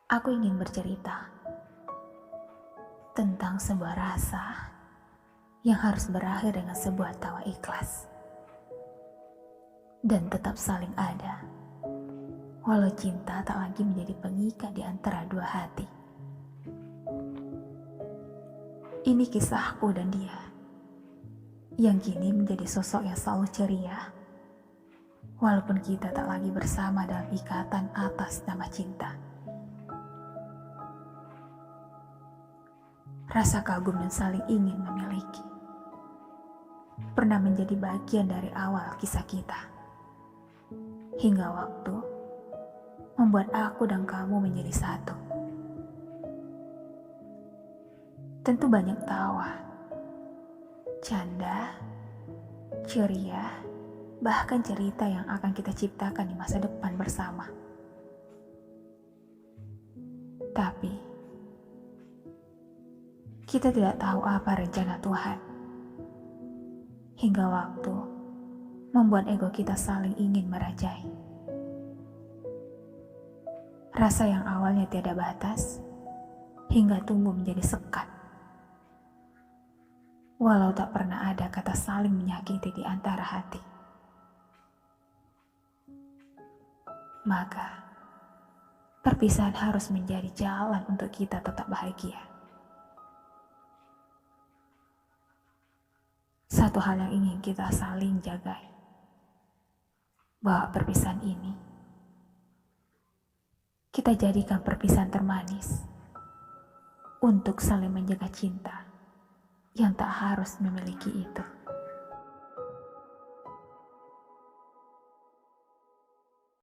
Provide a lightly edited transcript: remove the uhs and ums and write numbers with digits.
Aku ingin bercerita tentang sebuah rasa yang harus berakhir dengan sebuah tawa ikhlas dan tetap saling ada, walau cinta tak lagi menjadi pengikat di antara dua hati. Ini kisahku dan dia, yang kini menjadi sosok yang selalu ceria, walaupun kita tak lagi bersama dalam ikatan atas nama cinta. Rasa kagum dan saling ingin memiliki pernah menjadi bagian dari awal kisah kita, hingga waktu membuat aku dan kamu menjadi satu. Tentu banyak tawa, canda, ceria, bahkan cerita yang akan kita ciptakan di masa depan bersama. Tapi kita tidak tahu apa rencana Tuhan, hingga waktu membuat ego kita saling ingin merajai. Rasa yang awalnya tiada batas, hingga tumbuh menjadi sekat. Walau tak pernah ada kata saling menyakiti di antara hati. Maka, perpisahan harus menjadi jalan untuk kita tetap bahagia. Satu hal yang ingin kita saling jagai, bahwa perpisahan ini kita jadikan perpisahan termanis untuk saling menjaga cinta yang tak harus memiliki itu.